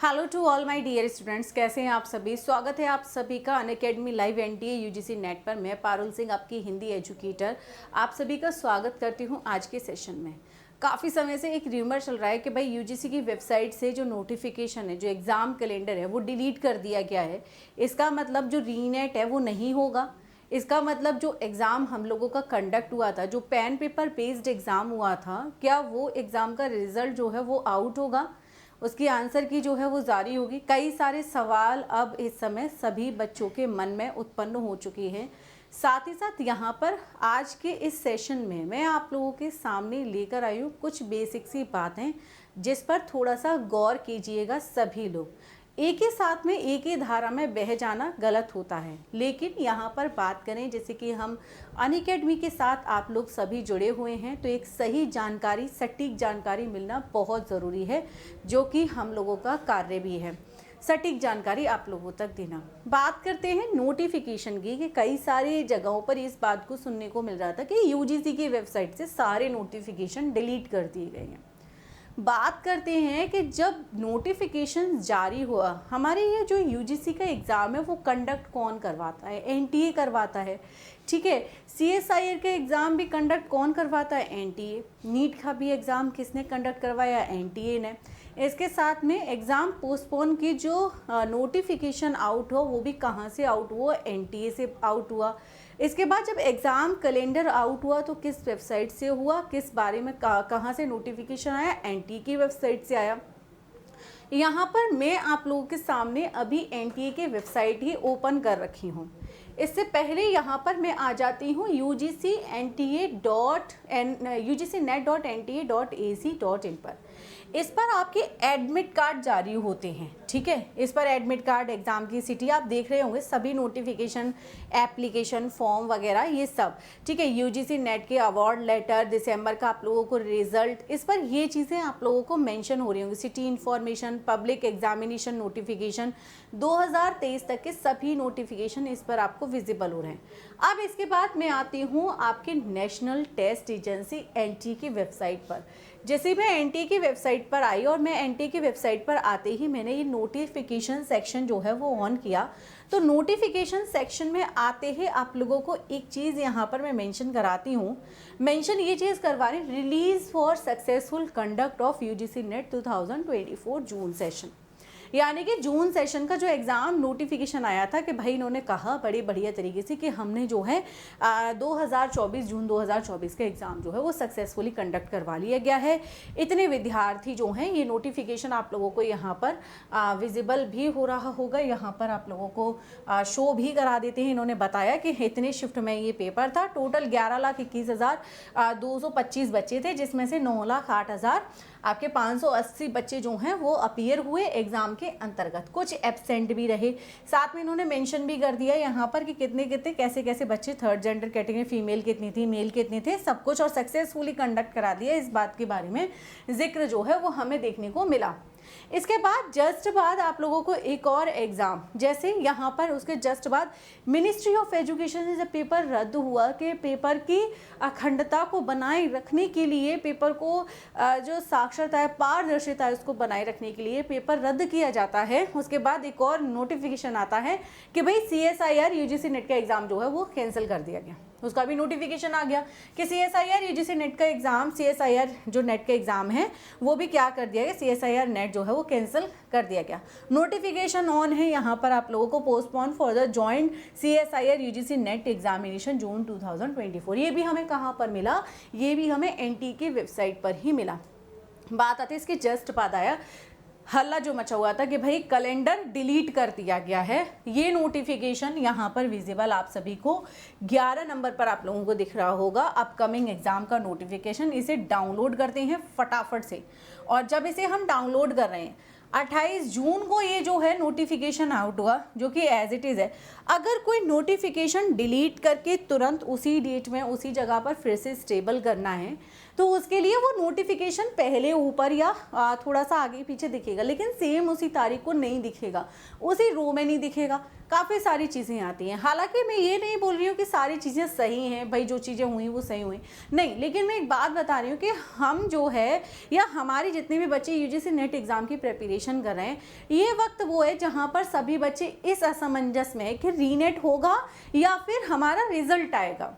Hello to all my dear students, कैसे हैं आप सभी। स्वागत है आप सभी का Unacademy live NTA UGC NET पर। मैं पारुल सिंह, आपकी हिंदी एजुकेटर, आप सभी का स्वागत करती हूं आज के सेशन में। काफ़ी समय से एक र्यूमर चल रहा है कि भाई यूजीसी की वेबसाइट से जो नोटिफिकेशन है, जो एग्ज़ाम कैलेंडर है, वो डिलीट कर दिया गया है। इसका मतलब जो रीनेट है वो नहीं होगा। इसका मतलब जो एग्ज़ाम हम लोगों का कंडक्ट हुआ था, जो पेन पेपर बेस्ड एग्ज़ाम हुआ था, क्या वो एग्ज़ाम का रिज़ल्ट जो है वो आउट होगा, उसकी आंसर की जो है वो जारी होगी। कई सारे सवाल अब इस समय सभी बच्चों के मन में उत्पन्न हो चुकी हैं। साथ ही साथ यहाँ पर आज के इस सेशन में मैं आप लोगों के सामने लेकर आई हूँ कुछ बेसिक सी बातें, जिस पर थोड़ा सा गौर कीजिएगा सभी लोग। एक ही साथ में एक ही धारा में बह जाना गलत होता है, लेकिन यहाँ पर बात करें जैसे कि हम अनअकैडमी के साथ आप लोग सभी जुड़े हुए हैं, तो एक सही जानकारी, सटीक जानकारी मिलना बहुत ज़रूरी है, जो कि हम लोगों का कार्य भी है, सटीक जानकारी आप लोगों तक देना। बात करते हैं नोटिफिकेशन की कि कई सारी जगहों पर इस बात को सुनने को मिल रहा था कि यूजीसी की वेबसाइट से सारे नोटिफिकेशन डिलीट कर दिए गए हैं। बात करते हैं कि जब नोटिफिकेशन जारी हुआ, हमारे ये जो यूजीसी का एग्ज़ाम है वो कंडक्ट कौन करवाता है? एनटीए करवाता है, ठीक है। सीएसआईआर का एग्ज़ाम भी कंडक्ट कौन करवाता है? एनटीए। नीट का भी एग्ज़ाम किसने कंडक्ट करवाया? एनटीए ने। इसके साथ में एग्ज़ाम पोस्टपोन की जो नोटिफिकेशन आउट हो, वो भी कहाँ से आउट हुआ? एनटीए से आउट हुआ। इसके बाद जब एग्ज़ाम कैलेंडर आउट हुआ तो किस वेबसाइट से हुआ, किस बारे में कहाँ से नोटिफिकेशन आया? एनटीए की वेबसाइट से आया। यहाँ पर मैं आप लोगों के सामने अभी एनटीए की वेबसाइट ही ओपन कर रखी हूँ। इससे पहले यहाँ पर मैं आ जाती हूँ UGCNet.NTA.AC.in पर। इस पर आपके एडमिट कार्ड जारी होते हैं, ठीक है। इस पर एडमिट कार्ड, एग्ज़ाम की सिटी आप देख रहे होंगे, सभी नोटिफिकेशन, एप्लीकेशन फॉर्म वगैरह ये सब, ठीक है। यूजीसी नेट के अवार्ड लेटर, दिसंबर का आप लोगों को रिजल्ट, इस पर ये चीज़ें आप लोगों को मेंशन हो रही होंगी। City information, public examination notification 2023 तक के सभी नोटिफिकेशन इस पर आपको विजिबल हो रहे हैं। अब इसके बाद मैं आती हूँ आपके नेशनल टेस्ट एजेंसी एनटीए की वेबसाइट पर। जैसे मैं एनटीए की वेबसाइट पर आई और मैं एनटीए की वेबसाइट पर आते ही मैंने ये नोटिफिकेशन सेक्शन जो है वो ऑन किया, तो नोटिफिकेशन सेक्शन में आते ही आप लोगों को एक चीज़ यहाँ पर मैं मेंशन कराती हूँ। मेंशन ये चीज़ करवा रही, release for successful conduct of UGC net 2024 June session, यानी कि जून सेशन का जो एग्ज़ाम नोटिफिकेशन आया था कि भाई इन्होंने कहा बड़ी बढ़िया तरीके से कि हमने जो है 2024 जून 2024 का एग्ज़ाम जो है वो सक्सेसफुली कंडक्ट करवा लिया गया है। इतने विद्यार्थी जो हैं, ये नोटिफिकेशन आप लोगों को यहाँ पर विजिबल भी हो रहा होगा, यहाँ पर आप लोगों को शो भी करा देते हैं। इन्होंने बताया कि इतने शिफ्ट में ये पेपर था। टोटल 11,21,225 बच्चे थे, जिसमें से 9,08,000 आपके 580 बच्चे जो हैं वो अपीयर हुए एग्ज़ाम के अंतर्गत। कुछ एब्सेंट भी रहे। साथ में इन्होंने मेंशन भी कर दिया यहाँ पर कि कितने कितने कैसे कैसे बच्चे थर्ड जेंडर कैटेगरी, फीमेल कितनी थी, मेल कितने थे, सब कुछ, और सक्सेसफुली कंडक्ट करा दिया। इस बात के बारे में जिक्र जो है वो हमें देखने को मिला। इसके बाद जस्ट बाद आप लोगों को एक और एग्ज़ाम, जैसे यहाँ पर उसके जस्ट बाद मिनिस्ट्री ऑफ एजुकेशन से जब पेपर रद्द हुआ कि पेपर की अखंडता को बनाए रखने के लिए, पेपर को जो साक्षरता है, पारदर्शिता है, उसको बनाए रखने के लिए पेपर रद्द किया जाता है। उसके बाद एक और नोटिफिकेशन आता है कि भाई सीएसआईआर यूजीसी नेट का एग्ज़ाम जो है वो कैंसिल कर दिया गया। उसका भी नोटिफिकेशन आ गया कि सीएसआईआर यूजीसी नेट का एग्ज़ाम, सीएसआईआर जो नेट का एग्ज़ाम है वो भी क्या कर दिया गया, सीएसआईआर नेट जो है वो कैंसिल कर दिया गया। नोटिफिकेशन ऑन है यहाँ पर आप लोगों को, postpone for the joint CSIR UGC NET examination June 2024। ये भी हमें कहाँ पर मिला? ये भी हमें एनटीए की वेबसाइट पर ही मिला। बात आती है इसके जस्ट बाद आया हल्ला जो मचा हुआ था कि भाई कैलेंडर डिलीट कर दिया गया है। ये नोटिफिकेशन यहाँ पर विजिबल आप सभी को 11 नंबर पर आप लोगों को दिख रहा होगा, अपकमिंग एग्जाम का नोटिफिकेशन। इसे डाउनलोड करते हैं फटाफट से, और जब इसे हम डाउनलोड कर रहे हैं 28 जून को ये जो है नोटिफिकेशन आउट हुआ, जो कि एज इट इज़ है। अगर कोई नोटिफिकेशन डिलीट करके तुरंत उसी डेट में उसी जगह पर फिर से स्टेबल करना है तो उसके लिए वो नोटिफिकेशन पहले ऊपर या थोड़ा सा आगे पीछे दिखेगा, लेकिन सेम उसी तारीख को नहीं दिखेगा, उसी रो में नहीं दिखेगा। काफ़ी सारी चीज़ें आती हैं। हालांकि मैं ये नहीं बोल रही हूँ कि सारी चीज़ें सही हैं, भाई जो चीज़ें हुई वो सही हुई, नहीं, लेकिन मैं एक बात बता रही हूँ कि हम जो है या हमारे जितने भी बच्चे यूजीसी नेट एग्ज़ाम की प्रिपरेशन कर रहे हैं, ये वक्त वो है जहाँ पर सभी बच्चे इस असमंजस में है कि रीनेट होगा या फिर हमारा रिजल्ट आएगा।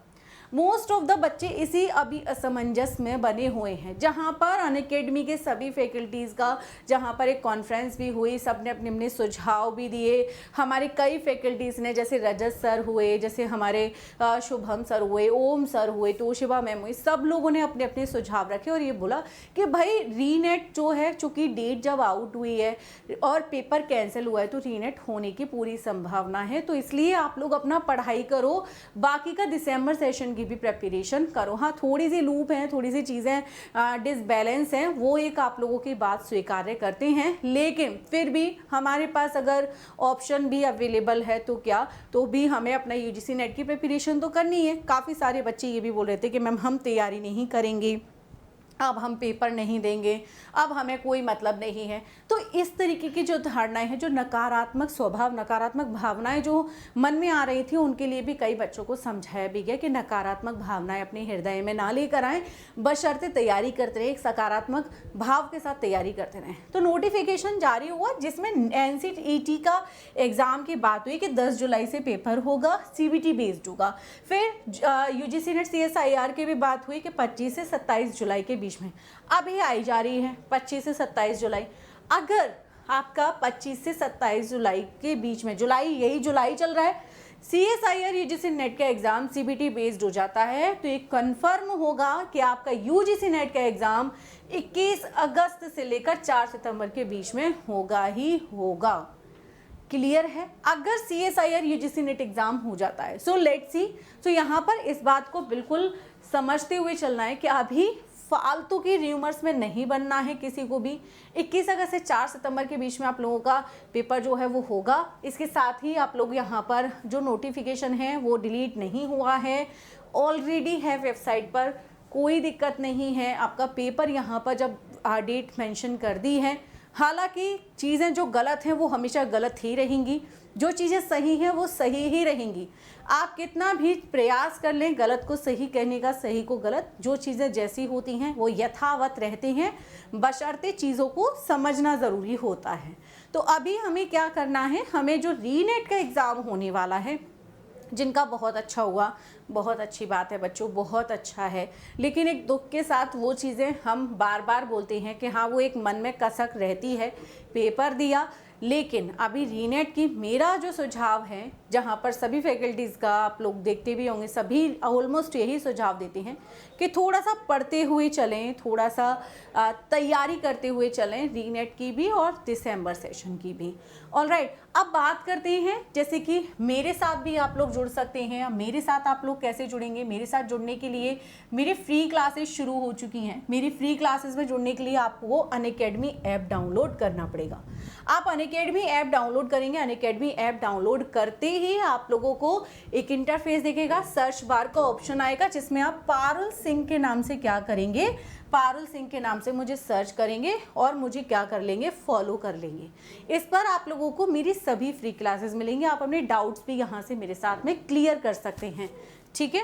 मोस्ट ऑफ द बच्चे इसी अभी असमंजस में बने हुए हैं, जहाँ पर अनअकैडमी के सभी फैकल्टीज़ का, जहाँ पर एक कॉन्फ्रेंस भी हुई, सब ने अपने अपने सुझाव भी दिए। हमारे कई फैकल्टीज़ ने, जैसे रजत सर हुए, जैसे हमारे शुभम सर हुए, ओम सर हुए, तोशिबा मैम हुई, सब लोगों ने अपने अपने सुझाव रखे और ये बोला कि भाई रीनेट जो है, चूँकि डेट जब आउट हुई है और पेपर कैंसिल हुआ है, तो रीनेट होने की पूरी संभावना है। तो इसलिए आप लोग अपना पढ़ाई करो, बाकी का दिसंबर सेशन भी प्रिपरेशन करो। हाँ, थोड़ी सी लूप है, थोड़ी सी चीज़ें डिसबैलेंस हैं, वो एक आप लोगों की बात स्वीकार्य करते हैं, लेकिन फिर भी हमारे पास अगर ऑप्शन भी अवेलेबल है तो क्या, तो भी हमें अपना यूजीसी नेट की प्रिपरेशन तो करनी है। काफ़ी सारे बच्चे ये भी बोल रहे थे कि मैम हम तैयारी नहीं करेंगे, अब हम पेपर नहीं देंगे, अब हमें कोई मतलब नहीं है। तो इस तरीके की जो धारणाएं हैं, जो नकारात्मक स्वभाव, नकारात्मक भावनाएं जो मन में आ रही थी, उनके लिए भी कई बच्चों को समझाया भी गया कि नकारात्मक भावनाएं अपने हृदय में ना लेकर आएँ, बशर्ते तैयारी करते रहे, एक सकारात्मक भाव के साथ तैयारी करते रहें। तो नोटिफिकेशन जारी हुआ जिसमें NCET का एग्ज़ाम की बात हुई कि 10 जुलाई से पेपर होगा, CBT बेस्ड होगा। फिर यूजीसी नेट CSIR की भी बात हुई कि 25 से 27 जुलाई के बीच में। अभी आई जा रही है 25 से 27 जुलाई। अगर आपका 25 से 27 जुलाई के बीच में, यही जुलाई चल रहा है, CSIR यूजीसी नेट का एग्जाम CBT बेस्ड हो जाता है, तो ये कंफर्म होगा कि आपका यूजीसी नेट का एग्जाम 21 अगस्त से लेकर 4 सितंबर के बीच में होगा ही होगा। क्लियर है? अगर CSIR यूजीसी नेट एग्जाम हो जाता है, सो लेट्स सी। तो यहाँ पर इस बात को बिल्कुल समझते हुए चलना है कि अभी फालतू की र्यूमर्स में नहीं बनना है किसी को भी। 21 अगस्त से 4 सितंबर के बीच में आप लोगों का पेपर जो है वो होगा। इसके साथ ही आप लोग यहाँ पर जो नोटिफिकेशन है वो डिलीट नहीं हुआ है, ऑलरेडी है वेबसाइट पर, कोई दिक्कत नहीं है। आपका पेपर यहाँ पर जब डेट मेंशन कर दी है, हालांकि चीज़ें जो गलत हैं वो हमेशा गलत ही रहेंगी, जो चीज़ें सही हैं वो सही ही रहेंगी। आप कितना भी प्रयास कर लें गलत को सही कहने का, सही को गलत, जो चीज़ें जैसी होती हैं वो यथावत रहती हैं, बशर्ते चीज़ों को समझना ज़रूरी होता है। तो अभी हमें क्या करना है, हमें जो रीनेट का एग्ज़ाम होने वाला है, जिनका बहुत अच्छा हुआ, बहुत अच्छी बात है बच्चों, बहुत अच्छा है, लेकिन एक दुख के साथ वो चीज़ें हम बार बार बोलते हैं कि हाँ, वो एक मन में कसक रहती है। पेपर दिया, लेकिन अभी रीनेट की मेरा जो सुझाव है, जहाँ पर सभी फैकल्टीज़ का आप लोग देखते भी होंगे, सभी ऑलमोस्ट यही सुझाव देते हैं कि थोड़ा सा पढ़ते हुए चलें, थोड़ा सा तैयारी करते हुए चलें, रीनेट की भी और दिसंबर सेशन की भी। ऑलराइट, अब बात करते हैं जैसे कि मेरे साथ भी आप लोग जुड़ सकते हैं। अब मेरे साथ आप लोग कैसे जुड़ेंगे? मेरे साथ जुड़ने के लिए मेरी फ्री क्लासेस शुरू हो चुकी हैं। मेरी फ्री क्लासेस में जुड़ने के लिए आपको अनअकैडमी ऐप डाउनलोड करना पड़ेगा। आप अनअकैडमी ऐप डाउनलोड करेंगे, अनअकैडमी ऐप डाउनलोड करते ही आप लोगों को एक इंटरफेस दिखेगा, सर्च बार का ऑप्शन आएगा, जिसमें आप पारुल सिंह के नाम से क्या करेंगे, पारुल सिंह के नाम से मुझे सर्च करेंगे और मुझे क्या कर लेंगे, फॉलो कर लेंगे। इस पर आप लोगों को मेरी सभी फ्री क्लासेस मिलेंगी। आप अपने डाउट्स भी यहाँ से मेरे साथ में क्लियर कर सकते हैं, ठीक है।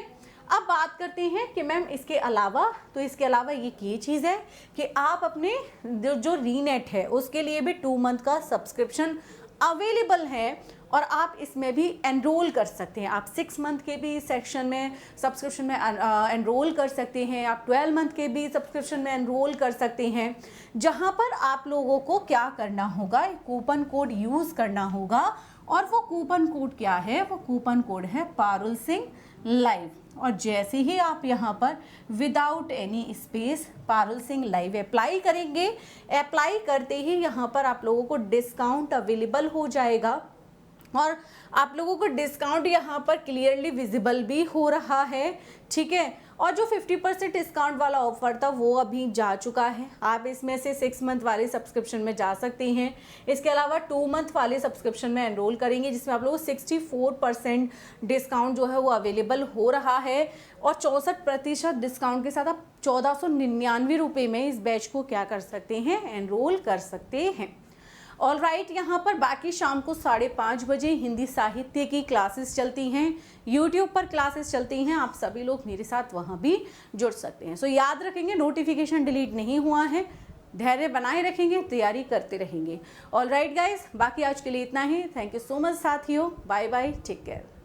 अब बात करते हैं कि मैम इसके अलावा, तो इसके अलावा ये चीज़ है कि आप अपने जो रीनेट है उसके लिए भी 2 मंथ का सब्सक्रिप्शन अवेलेबल है और आप इसमें भी एनरोल कर सकते हैं। आप 6 मंथ के भी सेक्शन में सब्सक्रिप्शन में एनरोल कर सकते हैं, आप 12 मंथ के भी सब्सक्रिप्शन में एनरोल कर सकते हैं, जहां पर आप लोगों को क्या करना होगा, कूपन कोड यूज़ करना होगा। और वो कूपन कोड क्या है, वो कूपन कोड है पारुल सिंह लाइव। और जैसे ही आप यहाँ पर without any space Parul Singh live apply करेंगे, अप्लाई करते ही यहाँ पर आप लोगों को डिस्काउंट अवेलेबल हो जाएगा और आप लोगों को डिस्काउंट यहाँ पर क्लियरली विजिबल भी हो रहा है, ठीक है। और जो 50% डिस्काउंट वाला ऑफर था वो अभी जा चुका है। आप इसमें से 6 मंथ वाले सब्सक्रिप्शन में जा सकते हैं। इसके अलावा 2 मंथ वाले सब्सक्रिप्शन में एनरोल करेंगे जिसमें आप लोगों को 64% डिस्काउंट जो है वो अवेलेबल हो रहा है। और 64% डिस्काउंट के साथ आप 1499 रुपये में इस बैच को क्या कर सकते हैं, एनरोल कर सकते हैं। ऑल राइट, यहाँ पर बाकी शाम को 5:30 बजे हिंदी साहित्य की क्लासेस चलती हैं, यूट्यूब पर क्लासेस चलती हैं। आप सभी लोग मेरे साथ वहाँ भी जुड़ सकते हैं। सो याद रखेंगे, नोटिफिकेशन डिलीट नहीं हुआ है, धैर्य बनाए रखेंगे, तैयारी करते रहेंगे। ऑल राइट गाइज, बाकी आज के लिए इतना ही। थैंक यू सो मच साथियों, बाय बाय, टेक केयर।